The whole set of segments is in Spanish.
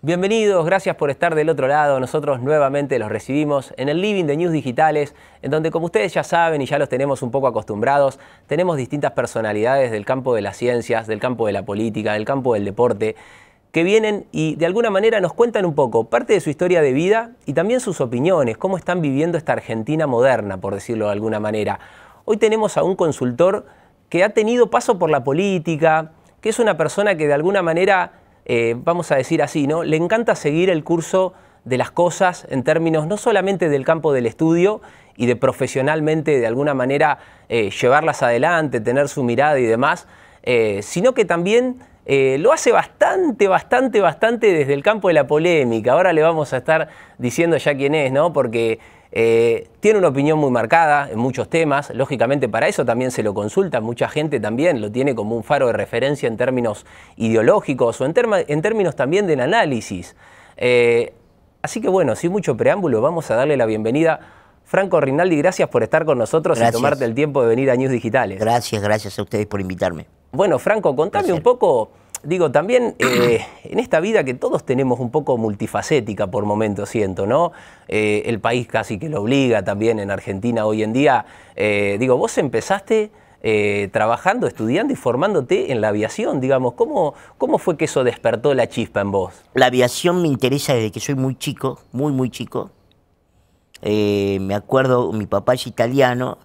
Bienvenidos, gracias por estar del otro lado. Nosotros nuevamente los recibimos en el living de News Digitales, en donde, como ustedes ya saben y ya los tenemos un poco acostumbrados, tenemos distintas personalidades del campo de las ciencias, del campo de la política, del campo del deporte, que vienen y de alguna manera nos cuentan un poco parte de su historia de vida y también sus opiniones, cómo están viviendo esta Argentina moderna, por decirlo de alguna manera. Hoy tenemos a un consultor que ha tenido paso por la política, que es una persona que de alguna manera, vamos a decir así, ¿no?, le encanta seguir el curso de las cosas en términos no solamente del campo del estudio y de profesionalmente de alguna manera llevarlas adelante, tener su mirada y demás, sino que también lo hace bastante desde el campo de la polémica. Ahora le vamos a estar diciendo ya quién es, ¿no? Porque tiene una opinión muy marcada en muchos temas. Lógicamente para eso también se lo consulta. Mucha gente también lo tiene como un faro de referencia en términos ideológicos o en términos también del análisis. Así que bueno, sin mucho preámbulo, vamos a darle la bienvenida. Franco Rinaldi, gracias por estar con nosotros y tomarte el tiempo de venir a News Digitales. Gracias a ustedes por invitarme. Bueno, Franco, contame un poco, digo, también en esta vida que todos tenemos un poco multifacética por momentos, siento, ¿no? El país casi que lo obliga también en Argentina hoy en día. Digo, vos empezaste trabajando, estudiando y formándote en la aviación, digamos. ¿Cómo fue que eso despertó la chispa en vos? La aviación me interesa desde que soy muy chico, muy chico. Me acuerdo, mi papá es italiano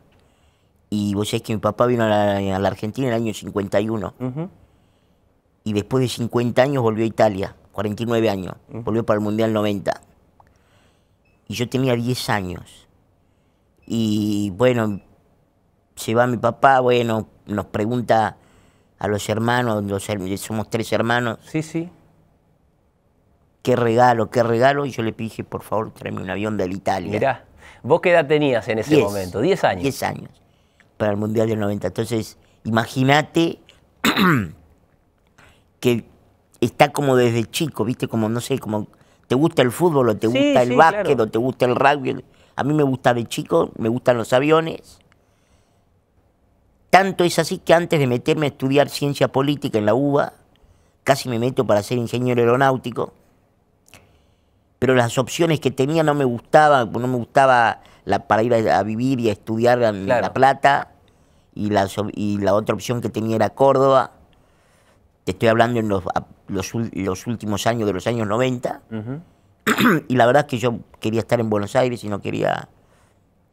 y vos sabés que mi papá vino a la Argentina en el año 51. Y después de 50 años volvió a Italia, 49 años, volvió para el Mundial 90. Y yo tenía 10 años. Y bueno, se va mi papá, bueno, nos pregunta a los hermanos, somos 3 hermanos. Sí. ¿Qué regalo? Y yo le dije, por favor, tráeme un avión de Italia. Mirá, ¿vos qué edad tenías en ese momento? 10 años. 10 años, para el Mundial del 90. Entonces, imagínate que está como desde chico, ¿viste? Como, no sé, como te gusta el fútbol o te gusta el básquet, claro, o te gusta el rugby. A mí me gusta de chico, me gustan los aviones. Tanto es así que antes de meterme a estudiar ciencia política en la UBA, casi me meto para ser ingeniero aeronáutico. Pero las opciones que tenía no me gustaban, para ir a vivir y a estudiar en La Plata, y la otra opción que tenía era Córdoba. Te estoy hablando en los últimos años de los años 90. Y la verdad es que yo quería estar en Buenos Aires y no quería,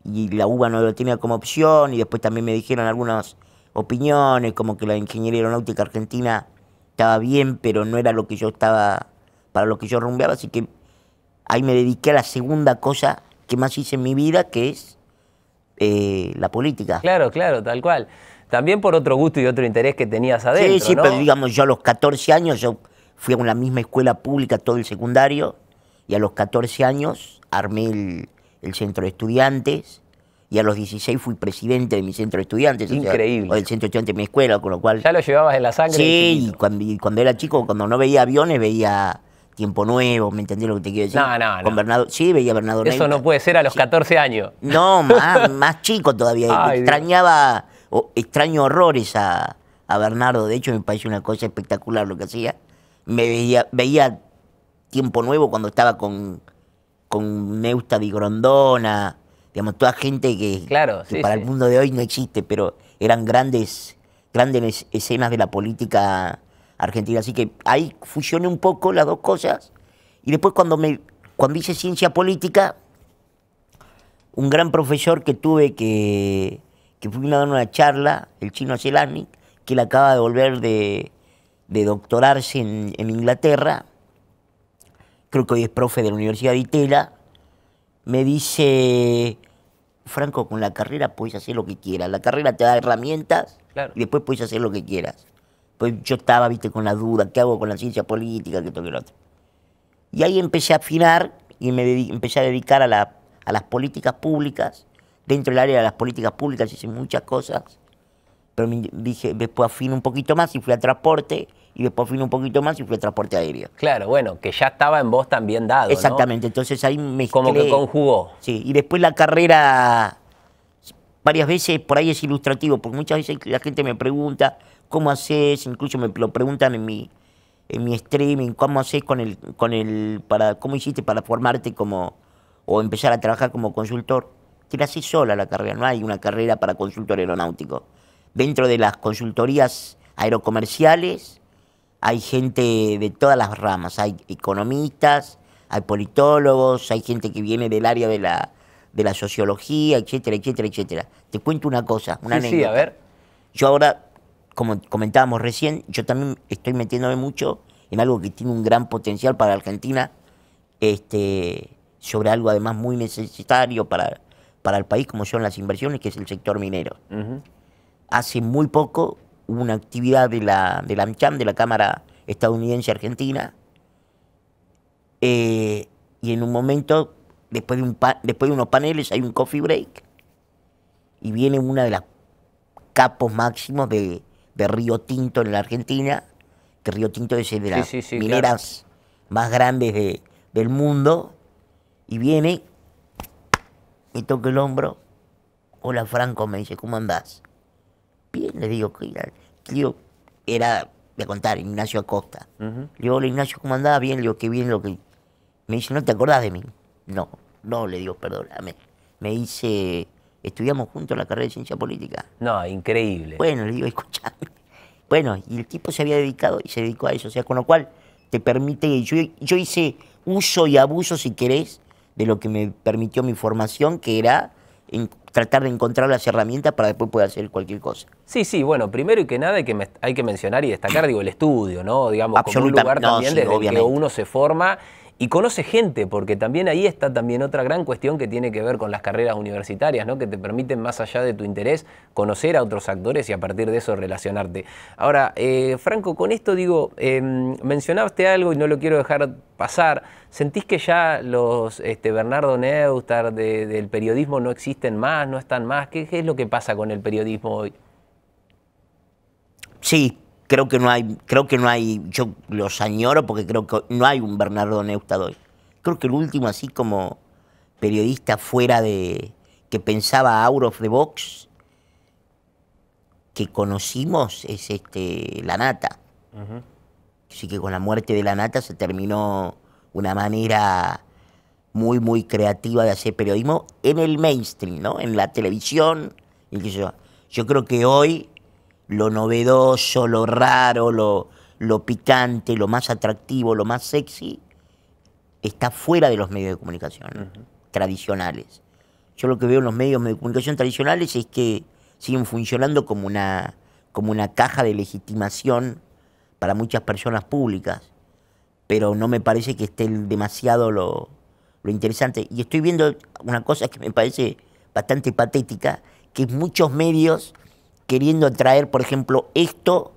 y la UBA no lo tenía como opción, y después también me dijeron algunas opiniones, como que la ingeniería aeronáutica argentina estaba bien, pero no era lo que yo estaba, para lo que yo rumbeaba, así que ahí me dediqué a la segunda cosa que más hice en mi vida, que es la política. Claro, tal cual. También por otro gusto y otro interés que tenías adentro, Sí, ¿no? pero digamos, yo a los 14 años, yo fui a la misma escuela pública todo el secundario, y a los 14 años armé el centro de estudiantes, y a los 16 fui presidente de mi centro de estudiantes. Increíble. O del centro de estudiantes de mi escuela, con lo cual... Ya lo llevabas en la sangre. Sí, y cuando era chico, cuando no veía aviones, veía Tiempo Nuevo, ¿me entendés lo que te quiero decir? No. Con Bernardo, sí, veía Bernardo Eso Neustadt. no puede ser a los 14 años. No, más chico todavía. Ay, extraño horrores a Bernardo. De hecho, me parece una cosa espectacular lo que hacía. Veía Tiempo Nuevo cuando estaba con Neustadt y Grondona, digamos, toda gente que para el mundo de hoy no existe, pero eran grandes escenas de la política argentina. Así que ahí fusioné un poco las dos cosas. Y después cuando hice ciencia política, un gran profesor que tuve que fui a dar una charla, el chino Zelazny, que él acaba de volver de doctorarse en Inglaterra, creo que hoy es profe de la Universidad de Itela, me dice: Franco, con la carrera puedes hacer lo que quieras, la carrera te da herramientas, claro, y después puedes hacer lo que quieras. Pues yo estaba, viste, con la duda, ¿qué hago con la ciencia política? Que esto, que lo otro. Y ahí empecé a afinar y empecé a dedicar a las políticas públicas. Dentro del área de las políticas públicas hice muchas cosas, pero dije, después afino un poquito más y fui a transporte, y después afino un poquito más y fui a transporte aéreo. Claro, bueno, que ya estaba en vos también dado, exactamente, ¿no? Entonces ahí mezclé. Como que conjugó. Sí, y después la carrera, varias veces, por ahí es ilustrativo, porque muchas veces la gente me pregunta, ¿cómo haces? Incluso me lo preguntan en en mi streaming, ¿cómo hacés cómo hiciste para formarte o empezar a trabajar como consultor? Te la haces sola la carrera, no hay una carrera para consultor aeronáutico. Dentro de las consultorías aerocomerciales hay gente de todas las ramas, hay economistas, hay politólogos, hay gente que viene del área de la sociología, etcétera, etcétera, etcétera. Te cuento una cosa, una anécdota. Sí, a ver. Yo ahora, como comentábamos recién, yo también estoy metiéndome mucho en algo que tiene un gran potencial para Argentina, sobre algo además muy necesario para el país, como son las inversiones, que es el sector minero. Hace muy poco hubo una actividad de la AmCham, de la Cámara Estadounidense Argentina, y en un momento, después de unos paneles, hay un coffee break, y viene una de las capos máximos de Río Tinto en la Argentina, que Río Tinto es de las mineras más grandes del mundo, y viene, me toca el hombro, hola Franco, me dice, ¿cómo andás? Bien, le digo, era de contar, Ignacio Acosta. Le digo, hola Ignacio, ¿cómo andás? Bien, le digo, qué bien lo que... Me dice, ¿no te acordás de mí? No, le digo, perdóname. Me dice, estudiamos juntos la carrera de Ciencia Política. No, increíble. Bueno, le digo, escuchame. Bueno, y el tipo se dedicó a eso, o sea, con lo cual te permite, yo hice uso y abuso, si querés, de lo que me permitió mi formación, que era tratar de encontrar las herramientas para después poder hacer cualquier cosa. Sí, bueno, primero y que nada hay que mencionar y destacar, digo, el estudio, ¿no? Digamos, como un lugar también desde el que uno se forma y conoce gente, porque también ahí está también otra gran cuestión que tiene que ver con las carreras universitarias, ¿no? Que te permiten, más allá de tu interés, conocer a otros actores y a partir de eso relacionarte. Ahora, Franco, con esto digo, mencionaste algo y no lo quiero dejar pasar. ¿Sentís que ya los Bernardo Neustadt del periodismo no existen más, no están más? ¿Qué es lo que pasa con el periodismo hoy? Sí. Creo que no hay, yo los añoro porque creo que no hay un Bernardo Neustadt hoy. Creo que el último, así como periodista que pensaba out of the box, que conocimos, es Lanata. Así que con la muerte de Lanata se terminó una manera muy, muy creativa de hacer periodismo en el mainstream, ¿no? En la televisión. Yo creo que hoy lo novedoso, lo raro, lo picante, lo más atractivo, lo más sexy, está fuera de los medios de comunicación tradicionales. Yo lo que veo en los medios de comunicación tradicionales es que siguen funcionando como una caja de legitimación para muchas personas públicas, pero no me parece que esté demasiado lo interesante. Y estoy viendo una cosa que me parece bastante patética, que es muchos medios queriendo traer, por ejemplo, esto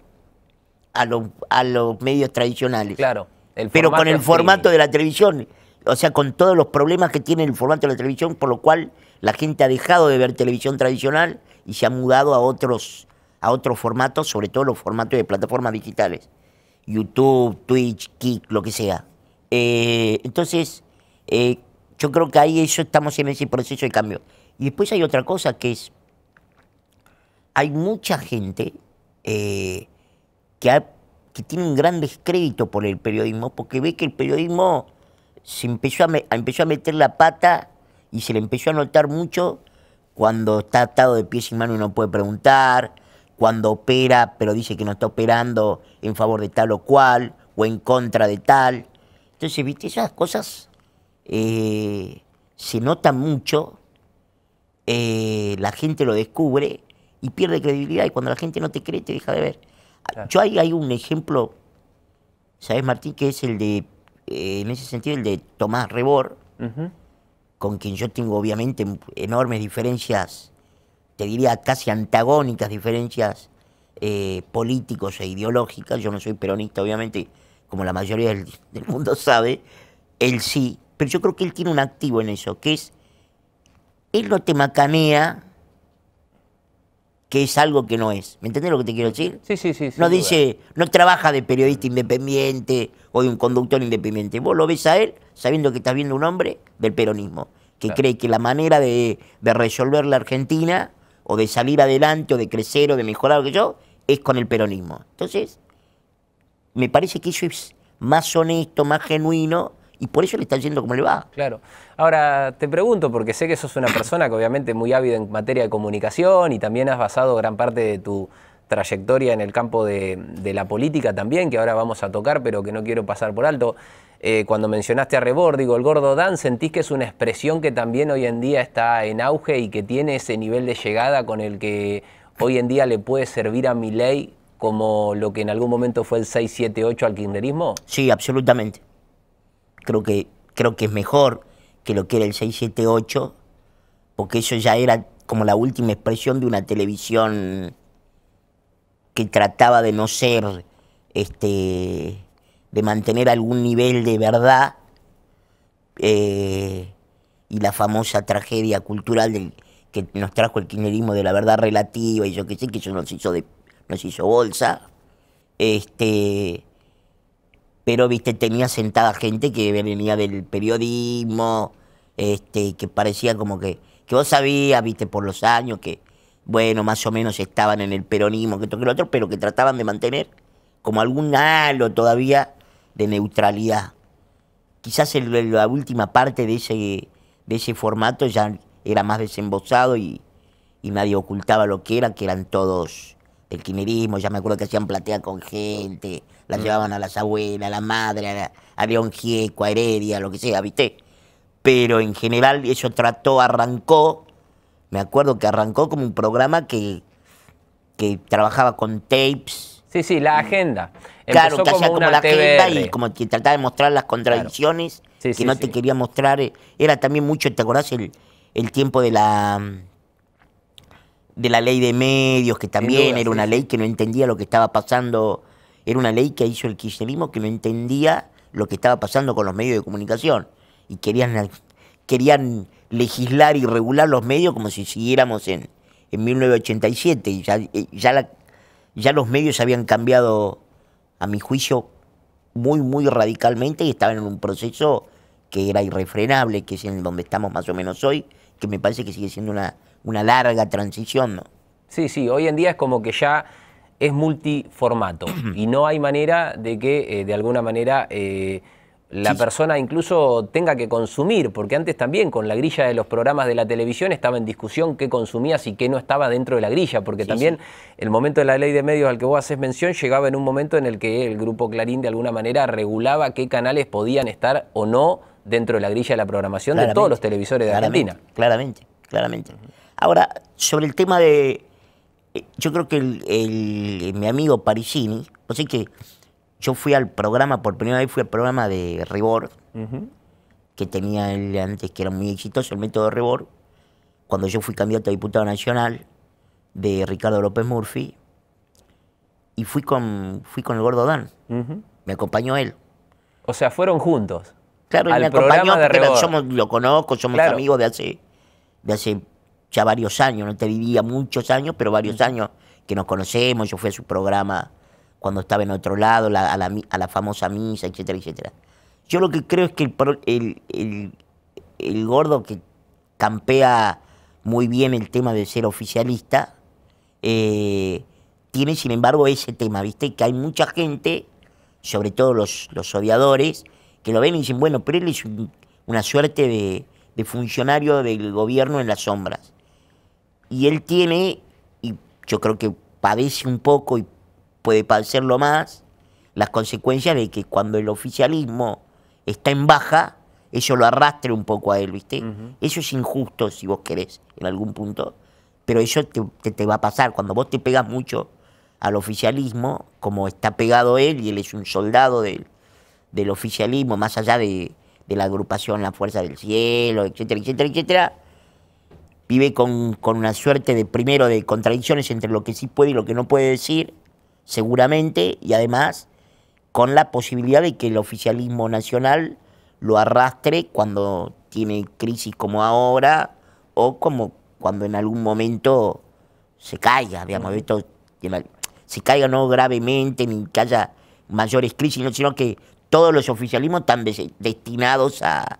a los medios tradicionales. Claro. Pero con el formato de la televisión. O sea, con todos los problemas que tiene el formato de la televisión, por lo cual la gente ha dejado de ver televisión tradicional y se ha mudado a otros formatos, sobre todo los formatos de plataformas digitales. YouTube, Twitch, Kick, lo que sea. Entonces, yo creo que ahí estamos en ese proceso de cambio. Y después hay otra cosa que es, hay mucha gente que tiene un gran descrédito por el periodismo, porque ve que el periodismo se empezó a meter la pata y se le empezó a notar mucho cuando está atado de pies y manos y no puede preguntar, cuando opera pero dice que no está operando en favor de tal o cual, o en contra de tal. Entonces, viste, esas cosas se notan mucho, la gente lo descubre y pierde credibilidad, y cuando la gente no te cree, te deja de ver. Claro. Yo hay un ejemplo, ¿sabes, Martín? Que es el de, en ese sentido, el de Tomás Rebord, con quien yo tengo obviamente enormes diferencias, te diría casi antagónicas diferencias políticos e ideológicas. Yo no soy peronista, obviamente, como la mayoría del mundo sabe, él sí, pero yo creo que él tiene un activo en eso, que es, él no te macanea que es algo que no es. ¿Me entendés lo que te quiero decir? Sí. No dice, no trabaja de periodista independiente o de un conductor independiente. Vos lo ves a él sabiendo que estás viendo un hombre del peronismo, que cree que la manera de resolver la Argentina, o de salir adelante, o de crecer, o de mejorar lo que yo, es con el peronismo. Entonces, me parece que eso es más honesto, más genuino, y por eso le está yendo como le va. Claro. Ahora, te pregunto, porque sé que sos una persona que obviamente es muy ávida en materia de comunicación y también has basado gran parte de tu trayectoria en el campo de la política también, que ahora vamos a tocar, pero que no quiero pasar por alto. Cuando mencionaste a Rebord, digo, el Gordo Dan, ¿sentís que es una expresión que también hoy en día está en auge y que tiene ese nivel de llegada con el que hoy en día le puede servir a Milei como lo que en algún momento fue el 678 al kirchnerismo? Sí, absolutamente. Creo que es mejor que lo que era el 678, porque eso ya era como la última expresión de una televisión que trataba de no ser, de mantener algún nivel de verdad, y la famosa tragedia cultural que nos trajo el kirchnerismo de la verdad relativa, y yo qué sé, que eso nos hizo bolsa. Pero, viste, tenía sentada gente que venía del periodismo, que parecía como que vos sabías, viste, por los años que, bueno, más o menos estaban en el peronismo, que esto que lo otro, pero que trataban de mantener como algún halo todavía de neutralidad. Quizás la última parte de ese formato ya era más desembosado y nadie ocultaba lo que eran todos del kirchnerismo. Ya me acuerdo que hacían platea con gente, la llevaban a las abuelas, a la madre, a León Gieco, a Heredia, lo que sea, ¿viste? Pero en general eso arrancó, me acuerdo que arrancó como un programa que trabajaba con tapes. Sí, la agenda. Claro, Empezó que hacía como la TBR. agenda y como que trataba de mostrar las contradicciones, claro. que no te quería mostrar. Era también mucho, ¿te acordás el tiempo de la ley de medios, que también duda, era una ley que no entendía lo que estaba pasando? Era una ley que hizo el kirchnerismo que no entendía lo que estaba pasando con los medios de comunicación. Y querían legislar y regular los medios como si siguiéramos en 1987. Y ya los medios habían cambiado, a mi juicio, muy, muy radicalmente, y estaban en un proceso que era irrefrenable, que es en donde estamos más o menos hoy, que me parece que sigue siendo una larga transición, ¿no? Sí, hoy en día es como que ya es multiformato y no hay manera de que de alguna manera la persona incluso tenga que consumir, porque antes también con la grilla de los programas de la televisión estaba en discusión qué consumías y qué no estaba dentro de la grilla, porque también el momento de la ley de medios al que vos haces mención llegaba en un momento en el que el Grupo Clarín de alguna manera regulaba qué canales podían estar o no dentro de la grilla de la programación de todos los televisores de Argentina. Claramente. Ahora, sobre el tema de... Yo creo que mi amigo Parisini, o sea que yo fui al programa, por primera vez fui al programa de Rebord, que tenía él antes, que era muy exitoso, el método Rebord, cuando yo fui candidato a diputado nacional de Ricardo López Murphy, y fui con el Gordo Dan. Me acompañó él. O sea, fueron juntos. Claro, y me acompañó porque lo conozco, somos amigos de hace ya varios años, no te diría muchos años, pero varios años que nos conocemos. Yo fui a su programa cuando estaba en otro lado, a la famosa misa, etcétera, etcétera. Yo lo que creo es que el Gordo, que campea muy bien el tema de ser oficialista, tiene sin embargo ese tema, ¿viste? Que hay mucha gente, sobre todo los odiadores, que lo ven y dicen, bueno, pero él es una suerte de funcionario del gobierno en las sombras. Y él tiene, y yo creo que padece un poco y puede padecerlo más, las consecuencias de que cuando el oficialismo está en baja, eso lo arrastre un poco a él, ¿viste? Eso es injusto, si vos querés, en algún punto, pero eso te va a pasar. Cuando vos te pegas mucho al oficialismo, como está pegado él, y él es un soldado del oficialismo, más allá de la agrupación La Fuerza del Cielo, etcétera, etcétera, etcétera, vive con una suerte de contradicciones entre lo que sí puede y lo que no puede decir, seguramente, y además con la posibilidad de que el oficialismo nacional lo arrastre cuando tiene crisis como ahora, o como cuando en algún momento se caiga, digamos, se caiga no gravemente, ni que haya mayores crisis, sino que todos los oficialismos están destinados a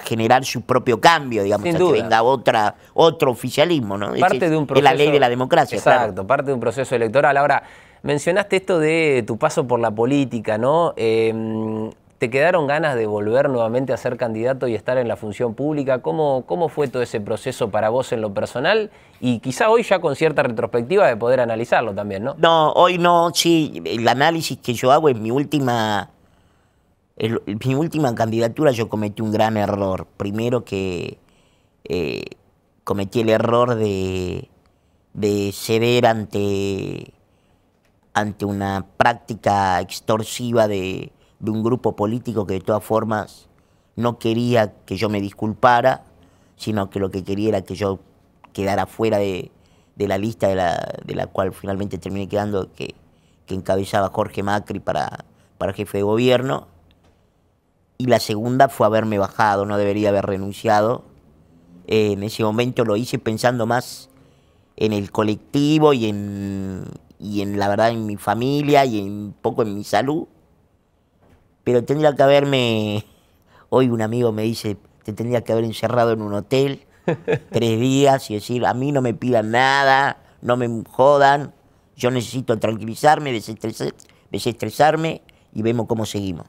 generar su propio cambio, digamos, Sin a duda. que venga otro oficialismo, ¿no? Parte de un proceso, es la ley de la democracia. Exacto, claro. parte de un proceso electoral. Ahora, Mencionaste esto de tu paso por la política, ¿no? ¿Te quedaron ganas de volver nuevamente a ser candidato y estar en la función pública? ¿Cómo fue todo ese proceso para vos en lo personal? Y quizá hoy ya con cierta retrospectiva de poder analizarlo también, ¿no? No, hoy no, sí, el análisis que yo hago es mi última candidatura. Yo cometí un gran error. Primero que cometí el error de ceder ante una práctica extorsiva de un grupo político que de todas formas no quería que yo me disculpara, sino que lo que quería era que yo quedara fuera de la lista de la cual finalmente terminé quedando, que encabezaba Jorge Macri para jefe de gobierno. Y la segunda fue haberme bajado, no debería haber renunciado. En ese momento lo hice pensando más en el colectivo y en la verdad en mi familia y un poco en mi salud. Pero tendría que haberme, hoy un amigo me dice, te tendría que haber encerrado en un hotel 3 días y decir, a mí no me pidan nada, no me jodan, yo necesito tranquilizarme, desestresarme y vemos cómo seguimos.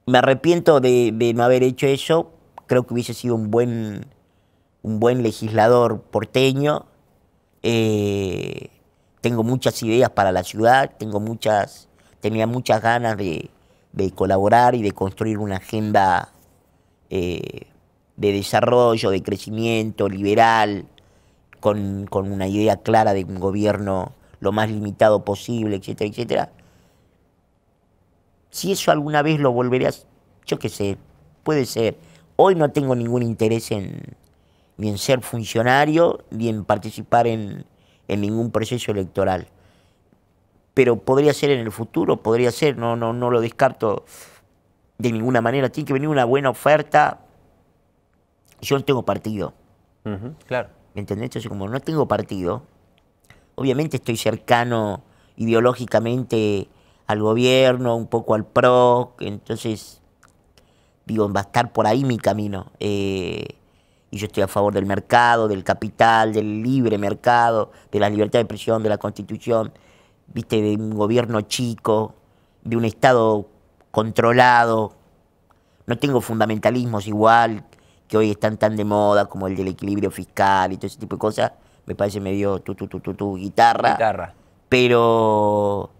Me arrepiento de no haber hecho eso. Creo que hubiese sido un buen legislador porteño. Tengo muchas ideas para la ciudad, tenía muchas ganas de colaborar y de construir una agenda de desarrollo, de crecimiento liberal, con una idea clara de un gobierno lo más limitado posible, etcétera, etcétera. Si eso alguna vez lo volveré a... Yo qué sé, puede ser. Hoy no tengo ningún interés ni en ser funcionario, ni en participar en ningún proceso electoral. Pero podría ser en el futuro, podría ser, no lo descarto de ninguna manera. Tiene que venir una buena oferta. Yo no tengo partido. Claro. ¿Me entendés? Entonces, como no tengo partido, obviamente estoy cercano ideológicamente al gobierno, un poco al PRO, entonces, digo, va a estar por ahí mi camino. Y yo estoy a favor del mercado, del capital, del libre mercado, de la libertad de expresión, de la Constitución, viste, de un gobierno chico, de un Estado controlado. No tengo fundamentalismos igual, que hoy están tan de moda, como el del equilibrio fiscal y todo ese tipo de cosas. Me parece medio guitarra. Pero...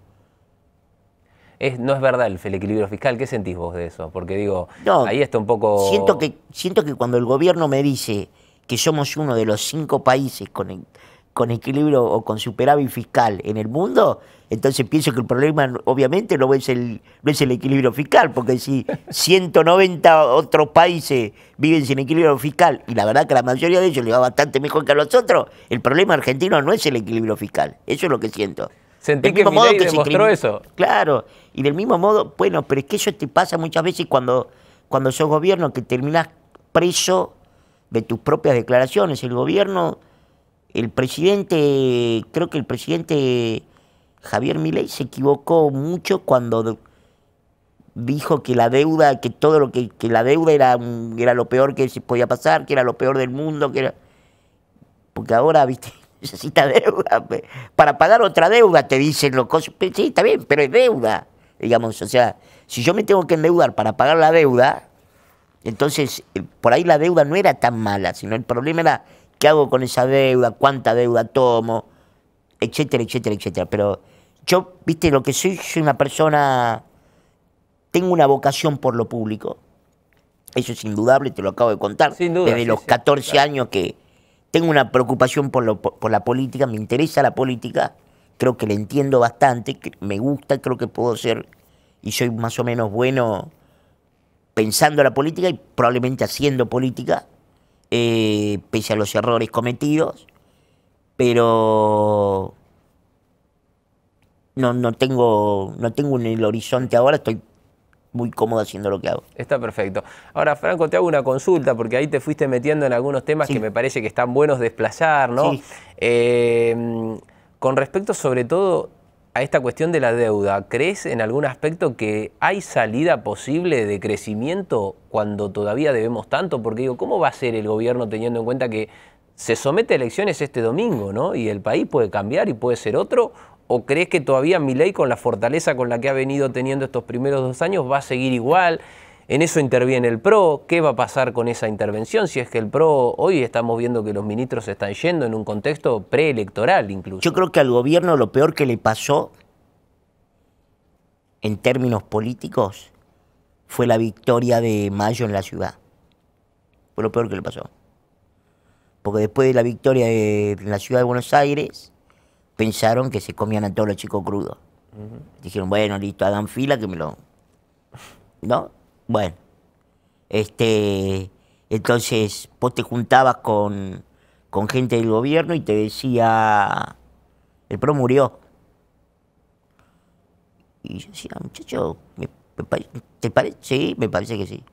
No es verdad el equilibrio fiscal. ¿Qué sentís vos de eso? Porque digo, no, ahí está un poco... Siento que cuando el gobierno me dice que somos uno de los 5 países con equilibrio o con superávit fiscal en el mundo, entonces pienso que el problema obviamente no es el equilibrio fiscal, porque si 190 otros países viven sin equilibrio fiscal, y la verdad que la mayoría de ellos le va bastante mejor que a los otros, el problema argentino no es el equilibrio fiscal. Eso es lo que siento. Sentí que Milei demostró eso. Claro, y del mismo modo, bueno, pero es que eso te pasa muchas veces cuando sos gobierno, que terminás preso de tus propias declaraciones. El gobierno, creo que el presidente Javier Milei se equivocó mucho cuando dijo que la deuda, que la deuda era lo peor que se podía pasar, que era lo peor del mundo, porque ahora, viste, necesita deuda. Para pagar otra deuda te dicen los cosas. Sí, está bien, pero es deuda. Digamos, o sea, si yo me tengo que endeudar para pagar la deuda, entonces por ahí la deuda no era tan mala, sino el problema era qué hago con esa deuda, cuánta deuda tomo, etcétera, etcétera, etcétera. Pero yo, viste, lo que soy una persona, tengo una vocación por lo público. Eso es indudable, te lo acabo de contar. Sin duda, desde los 14 años que tengo una preocupación por la política, me interesa la política, creo que la entiendo bastante, me gusta, creo que puedo ser, y soy más o menos bueno pensando la política y probablemente haciendo política, pese a los errores cometidos, pero no tengo en el horizonte ahora, estoy muy cómodo haciendo lo que hago. Está perfecto. Ahora, Franco, te hago una consulta, porque ahí te fuiste metiendo en algunos temas que me parece que están buenos de explayar, ¿no? Sí. Con respecto sobre todo a esta cuestión de la deuda, ¿crees en algún aspecto que hay salida posible de crecimiento cuando todavía debemos tanto? Porque digo, ¿cómo va a ser el gobierno teniendo en cuenta que se somete a elecciones este domingo, ¿no? Y el país puede cambiar y puede ser otro, ¿O crees que todavía Milei, con la fortaleza con la que ha venido teniendo estos primeros 2 años, va a seguir igual? En eso interviene el PRO. ¿Qué va a pasar con esa intervención? Si es que el PRO, hoy estamos viendo que los ministros se están yendo en un contexto preelectoral incluso. Yo creo que al gobierno lo peor que le pasó en términos políticos fue la victoria de Mayo en la ciudad. Fue lo peor que le pasó. Porque después de la victoria en la ciudad de Buenos Aires, pensaron que se comían a todos los chicos crudos. Dijeron, bueno, listo, hagan fila que me lo... ¿No? Bueno. Entonces, vos te juntabas con gente del gobierno y te decía, el PRO murió. Y yo decía, muchacho, ¿te parece? Sí, me parece que sí.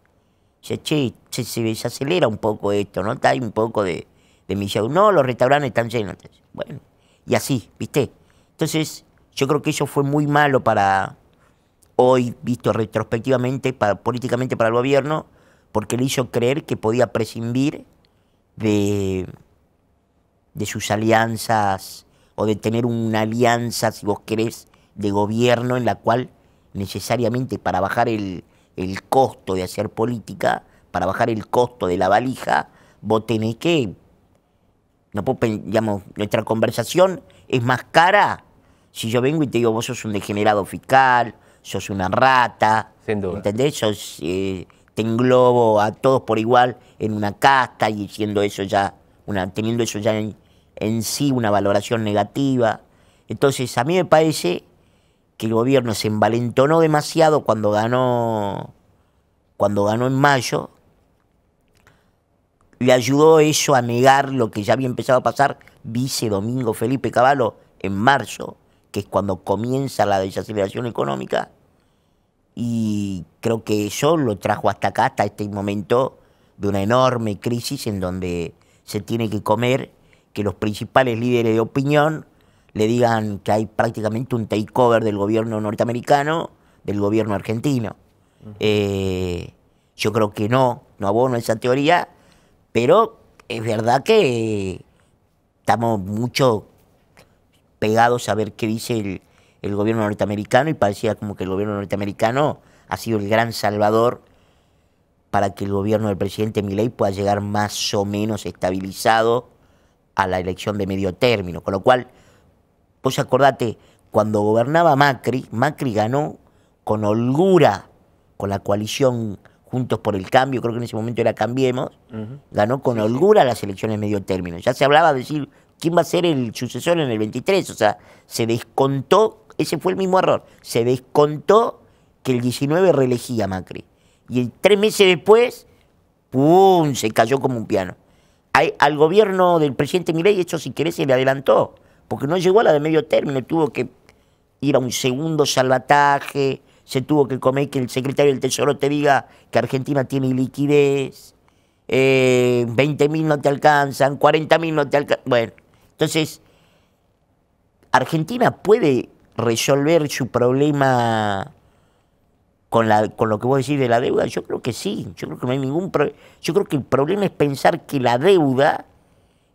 Dice, che, se desacelera un poco esto, ¿no? Está ahí un poco de mi show. No, los restaurantes están llenos. Bueno, y así, ¿viste? Entonces, yo creo que eso fue muy malo para hoy, visto retrospectivamente, políticamente para el gobierno, porque le hizo creer que podía prescindir de sus alianzas o de tener una alianza, si vos querés, de gobierno en la cual necesariamente para bajar el costo de hacer política, para bajar el costo de la valija, vos tenés que, no puedo, digamos, nuestra conversación es más cara si yo vengo y te digo, vos sos un degenerado fiscal, sos una rata, sin duda. ¿Entendés? Te englobo a todos por igual en una casta y siendo eso ya teniendo eso ya en sí una valoración negativa. Entonces, a mí me parece que el gobierno se envalentonó demasiado cuando ganó en mayo. Le ayudó eso a negar lo que ya había empezado a pasar, dice Domingo Felipe Cavallo, en marzo, que es cuando comienza la desaceleración económica. Y creo que eso lo trajo hasta acá, hasta este momento de una enorme crisis en donde se tiene que comer que los principales líderes de opinión le digan que hay prácticamente un takeover del gobierno norteamericano, del gobierno argentino. Yo creo que no abono esa teoría, pero es verdad que estamos mucho pegados a ver qué dice el gobierno norteamericano y parecía como que el gobierno norteamericano ha sido el gran salvador para que el gobierno del presidente Milei pueda llegar más o menos estabilizado a la elección de medio término. Con lo cual, vos acordate, cuando gobernaba Macri ganó con holgura con la coalición Juntos por el Cambio, creo que en ese momento era Cambiemos, ganó con holgura las elecciones de medio término. Ya se hablaba de decir quién va a ser el sucesor en el 23, o sea, se descontó, ese fue el mismo error, se descontó que el 19 reelegía a Macri. Y 3 meses después, ¡pum!, se cayó como un piano. Al gobierno del presidente Milei, eso si querés se le adelantó, porque no llegó a la de medio término, tuvo que ir a un segundo salvataje, se tuvo que comer que el secretario del Tesoro te diga que Argentina tiene liquidez, 20.000 no te alcanzan, 40.000 no te alcanzan. Bueno, entonces, Argentina puede resolver su problema con lo que vos decís de la deuda. Yo creo que sí, yo creo que no hay ningún problema. Yo creo que el problema es pensar que la deuda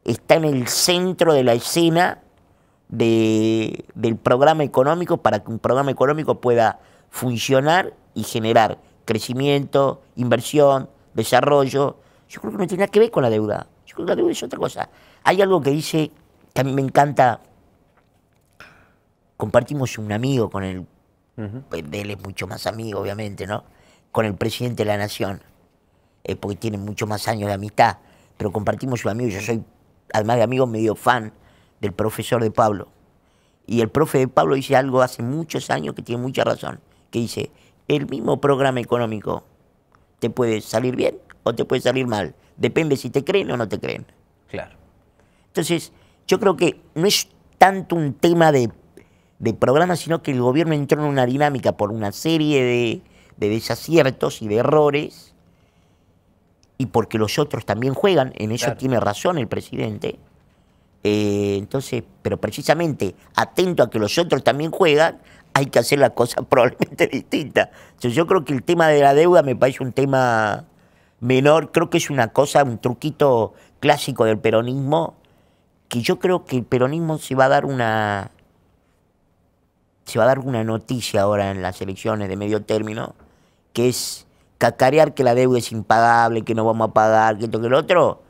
está en el centro de la escena del programa económico para que un programa económico pueda funcionar y generar crecimiento, inversión, desarrollo. Yo creo que no tiene nada que ver con la deuda. Yo creo que la deuda es otra cosa. Hay algo que dice, que a mí me encanta. Compartimos un amigo con él es mucho más amigo, obviamente, ¿no? Con el presidente de la Nación, porque tiene muchos más años de amistad, pero compartimos un amigo. Yo soy, además de amigo, medio fan del profesor de Pablo. Y el profe de Pablo dice algo hace muchos años que tiene mucha razón, que dice, el mismo programa económico te puede salir bien o te puede salir mal. Depende si te creen o no te creen. Claro. Entonces, yo creo que no es tanto un tema de programa, sino que el gobierno entró en una dinámica por una serie de desaciertos y de errores, y porque los otros también juegan, en eso tiene razón el presidente. Entonces, pero precisamente atento a que los otros también juegan, hay que hacer la cosa probablemente distinta. Entonces, yo creo que el tema de la deuda me parece un tema menor, creo que es una cosa, un truquito clásico del peronismo, que yo creo que el peronismo se va a dar se va a dar una noticia ahora en las elecciones de medio término, que es cacarear que la deuda es impagable, que no vamos a pagar, que esto, que lo otro,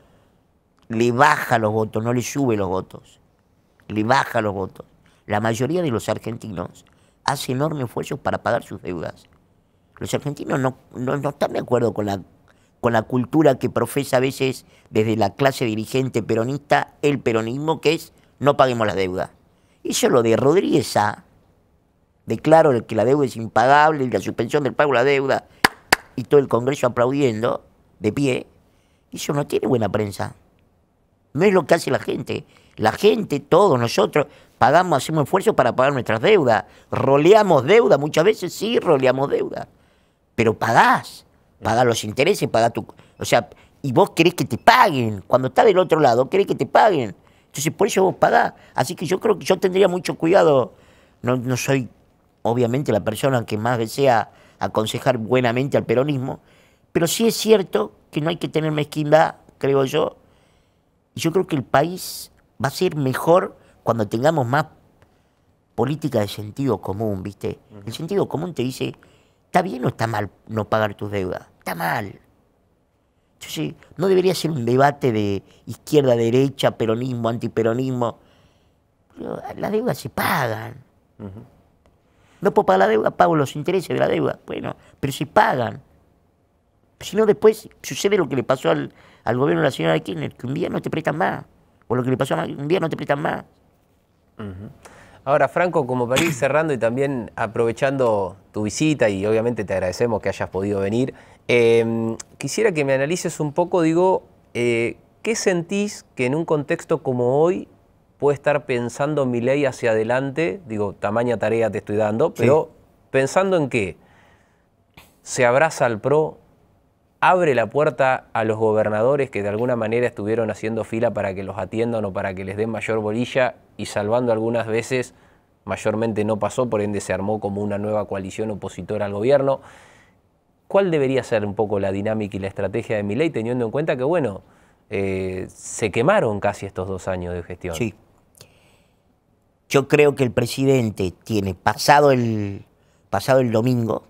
le baja los votos, no le sube los votos, le baja los votos. La mayoría de los argentinos hace enormes esfuerzos para pagar sus deudas. Los argentinos no están de acuerdo con la cultura que profesa a veces desde la clase dirigente peronista el peronismo, que es no paguemos la deuda. Eso lo de Rodríguez A, declaro que la deuda es impagable y la suspensión del pago de la deuda, y todo el Congreso aplaudiendo, de pie, eso no tiene buena prensa. No es lo que hace la gente. La gente, todos nosotros, hacemos esfuerzos para pagar nuestras deudas. Roleamos deuda, muchas veces sí roleamos deuda. Pero pagás los intereses, pagás tu... O sea, y vos querés que te paguen. Cuando estás del otro lado, querés que te paguen. Entonces, por eso vos pagás. Así que yo creo que yo tendría mucho cuidado. No soy, obviamente, la persona que más desea aconsejar buenamente al peronismo, pero sí es cierto que no hay que tener mezquindad, creo yo. Y yo creo que el país va a ser mejor cuando tengamos más política de sentido común, ¿viste? El sentido común te dice, ¿está bien o está mal no pagar tus deudas? Está mal. Entonces, no debería ser un debate de izquierda, derecha, peronismo, antiperonismo. Las deudas se pagan. No puedo pagar la deuda, pago los intereses de la deuda. Bueno, pero se pagan. Si no, después sucede lo que le pasó al gobierno de la señora Kirchner, que un día no te prestan más. O lo que le pasó a un día no te prestan más. Ahora, Franco, como para ir cerrando y también aprovechando tu visita, y obviamente te agradecemos que hayas podido venir, quisiera que me analices un poco, ¿qué sentís que en un contexto como hoy puede estar pensando Milei hacia adelante? Tamaña tarea te estoy dando, pero sí, pensando en que se abraza al PRO, abre la puerta a los gobernadores que de alguna manera estuvieron haciendo fila para que los atiendan o para que les den mayor bolilla, y salvando algunas veces, mayormente no pasó, por ende se armó como una nueva coalición opositora al gobierno. ¿Cuál debería ser un poco la dinámica y la estrategia de Milei, teniendo en cuenta que, bueno, se quemaron casi estos 2 años de gestión? Sí. Yo creo que el presidente tiene, pasado el domingo,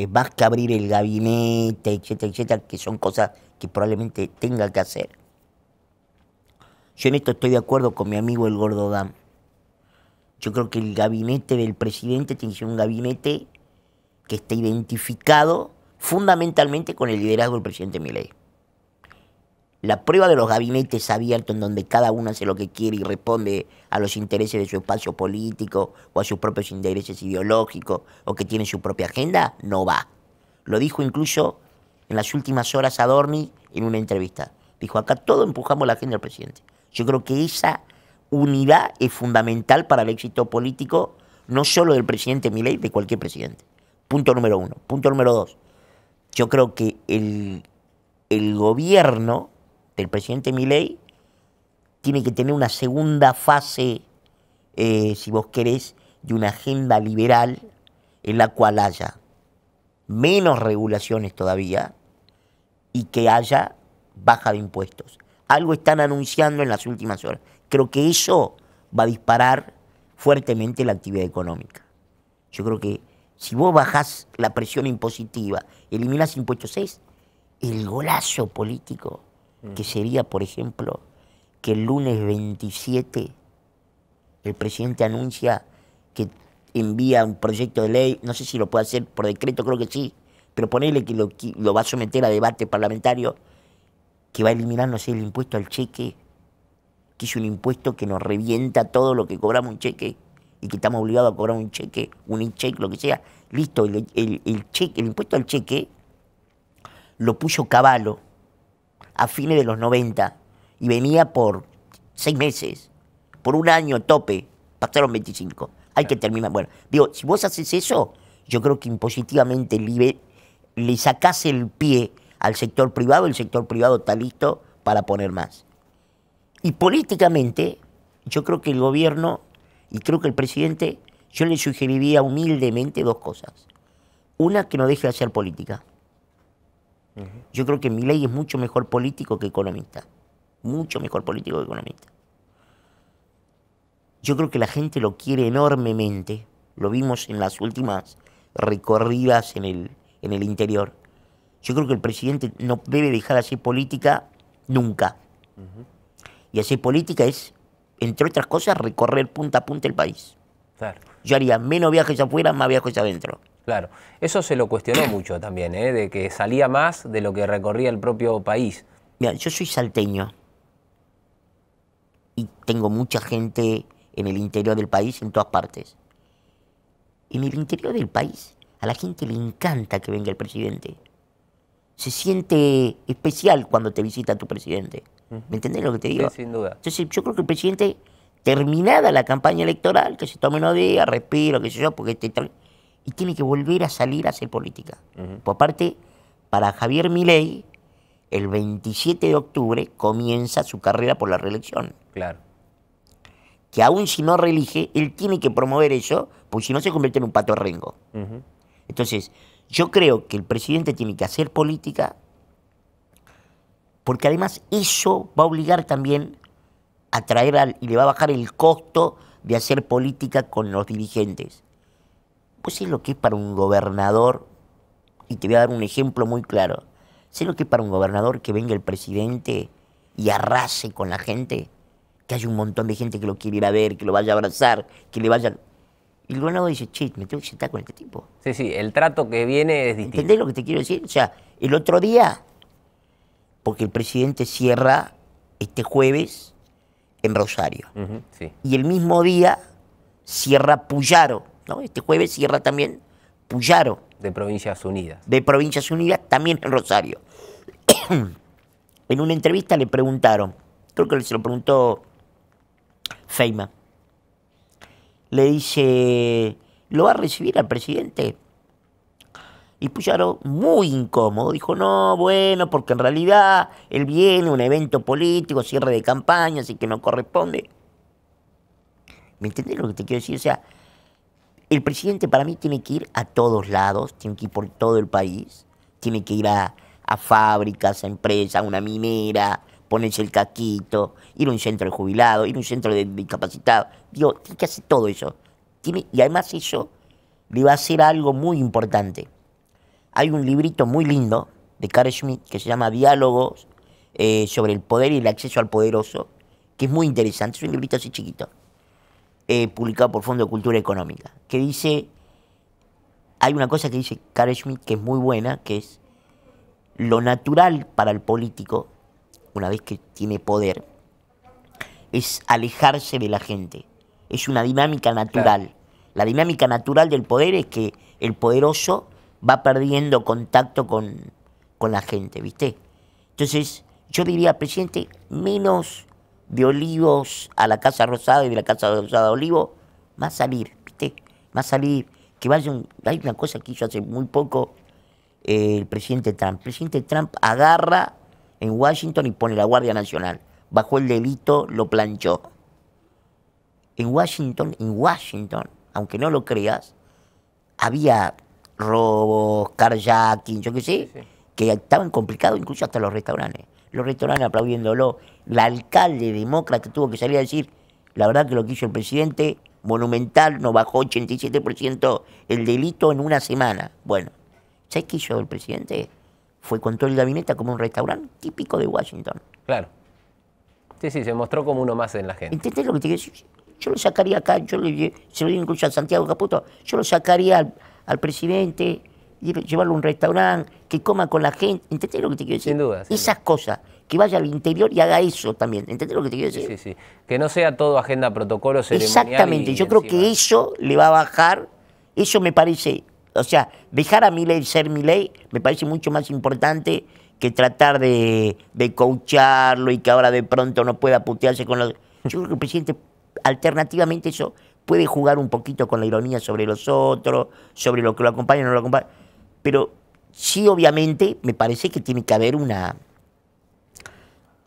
más que abrir el gabinete, etcétera, que son cosas que probablemente tenga que hacer. Yo en esto estoy de acuerdo con mi amigo el Gordo Dam. Yo creo que el gabinete del presidente tiene que ser un gabinete que esté identificado fundamentalmente con el liderazgo del presidente Milei. La prueba de los gabinetes abiertos en donde cada uno hace lo que quiere y responde a los intereses de su espacio político o a sus propios intereses ideológicos o que tiene su propia agenda, no va. Lo dijo incluso en las últimas horas Adorni en una entrevista. Dijo, acá todo empujamos la agenda del presidente. Yo creo que esa unidad es fundamental para el éxito político, no solo del presidente Milei, de cualquier presidente. Punto número 1. Punto número 2. Yo creo que el gobierno del presidente Milei tiene que tener una segunda fase, si vos querés, de una agenda liberal en la cual haya menos regulaciones todavía y que haya baja de impuestos. Algo están anunciando en las últimas horas. Creo que eso va a disparar fuertemente la actividad económica. Yo creo que si vos bajás la presión impositiva, eliminás impuestos, es el golazo político que sería, por ejemplo, que el lunes 27 el presidente anuncia que envía un proyecto de ley, no sé si lo puede hacer por decreto, creo que sí, pero ponele que lo va a someter a debate parlamentario, que va a eliminar, no sé, el impuesto al cheque, que es un impuesto que nos revienta todo lo que cobramos un cheque y que estamos obligados a cobrar un cheque, lo que sea. Listo, el impuesto al cheque lo puso Cavallo a fines de los 90 y venía por 6 meses, por un año tope, pasaron 25. Hay que terminar. Bueno, si vos haces eso, yo creo que impositivamente le sacás el pie al sector privado, el sector privado está listo para poner más. Y políticamente, yo creo que el gobierno, y creo que el presidente, yo le sugeriría humildemente 2 cosas. Una, que no deje de hacer política. Yo creo que Milei es mucho mejor político que economista. Mucho mejor político que economista. Yo creo que la gente lo quiere enormemente. Lo vimos en las últimas recorridas en el interior. Yo creo que el presidente no debe dejar de hacer política nunca. Y hacer política es, entre otras cosas, recorrer punta a punta el país. Claro. Yo haría menos viajes afuera, más viajes adentro. Claro, eso se lo cuestionó mucho también, de que salía más de lo que recorría el propio país. Mira, yo soy salteño y tengo mucha gente en el interior del país, en todas partes. En el interior del país a la gente le encanta que venga el presidente. Se siente especial cuando te visita tu presidente. ¿Me entendés lo que te digo? Sí, sin duda. Entonces yo creo que el presidente, terminada la campaña electoral, que se tome unos días, respiro, qué sé yo, porque y tiene que volver a salir a hacer política. Por aparte, para Javier Milei, el 27 de octubre comienza su carrera por la reelección. Claro. Que aún si no reelige, él tiene que promover eso, porque si no se convierte en un pato rengo. Entonces, yo creo que el presidente tiene que hacer política, porque además eso va a obligar también a traer y le va a bajar el costo de hacer política con los dirigentes. Pues es lo que es para un gobernador, y te voy a dar un ejemplo muy claro. ¿Sé lo que es para un gobernador que venga el presidente y arrase con la gente? Que haya un montón de gente que lo quiere ir a ver, que lo vaya a abrazar, que le vaya... Y el gobernador dice, che, me tengo que sentar con este tipo. Sí, sí, el trato que viene es distinto. ¿Entendés lo que te quiero decir? O sea, el otro día, porque el presidente cierra este jueves en Rosario. Sí. Y el mismo día cierra Puyaro, ¿no? Este jueves cierra también Puyaro. De Provincias Unidas. De Provincias Unidas, también en Rosario. En una entrevista le preguntaron, creo que se lo preguntó Feynman, le dice, ¿lo va a recibir al presidente? Y Puyaro, muy incómodo, dijo, no, bueno, porque en realidad él viene, un evento político, cierre de campaña, así que no corresponde. ¿Me entendés lo que te quiero decir? O sea, el presidente para mí tiene que ir a todos lados, tiene que ir por todo el país, tiene que ir a fábricas, a empresas, a una minera, ponerse el casquito, ir a un centro de jubilados, ir a un centro de discapacitados. Digo, tiene que hacer todo eso. Y además eso le va a hacer algo muy importante. Hay un librito muy lindo de Carl Schmitt que se llama Diálogos sobre el poder y el acceso al poderoso, que es muy interesante, es un librito así chiquito, publicado por Fondo de Cultura Económica, que dice, hay una cosa que dice Carl Schmitt que es muy buena, que es lo natural para el político, una vez que tiene poder, es alejarse de la gente. Es una dinámica natural. Claro. La dinámica natural del poder es que el poderoso va perdiendo contacto con la gente, ¿viste? Entonces, yo diría, presidente, menos de Olivos a la Casa Rosada y de la Casa Rosada a Olivos, más salir, ¿viste? Más salir, que vayan... Hay una cosa que hizo hace muy poco el presidente Trump. El presidente Trump agarra en Washington y pone la Guardia Nacional. Bajó el delito, lo planchó. En Washington, aunque no lo creas, había robos, carjacking, yo qué sé, sí, que estaban complicados incluso hasta los restaurantes. Los restaurantes aplaudiéndolo. El alcalde demócrata tuvo que salir a decir, la verdad que lo que hizo el presidente, monumental, nos bajó 87% el delito en una semana. Bueno, ¿sabes qué hizo el presidente? Fue con todo el gabinete a comer un restaurante típico de Washington. Claro. Sí, sí, se mostró como uno más en la gente. ¿Entendés lo que te quiero decir? Yo lo sacaría acá, se lo digo incluso a Santiago Caputo, yo lo sacaría al presidente, llevarlo a un restaurante, que coma con la gente. ¿Entendés lo que te quiero decir? Sin duda. Esas cosas, que vaya al interior y haga eso también. ¿Entendés lo que te quiero decir? Sí, sí, sí. Que no sea todo agenda, protocolo, ceremonial. Exactamente, yo creo que eso le va a bajar, eso me parece, o sea, dejar a Milei ser Milei me parece mucho más importante que tratar de coacharlo y que ahora de pronto no pueda putearse con los... Yo creo que el presidente, alternativamente, eso puede jugar un poquito con la ironía sobre los otros, sobre lo que lo acompaña o no lo acompaña, pero sí, obviamente, me parece que tiene que haber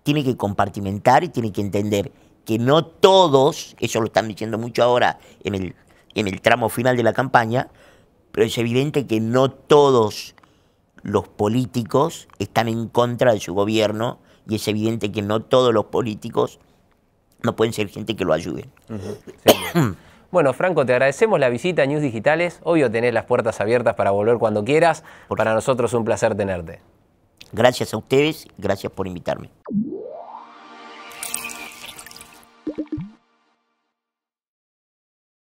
tiene que compartimentar y tiene que entender que no todos, eso lo están diciendo mucho ahora en el tramo final de la campaña, pero es evidente que no todos los políticos están en contra de su gobierno y es evidente que no todos los políticos no pueden ser gente que lo ayuden. Sí. Bueno, Franco, te agradecemos la visita a News Digitales. Obvio, tenés las puertas abiertas para volver cuando quieras. Para nosotros un placer tenerte. Gracias a ustedes, gracias por invitarme.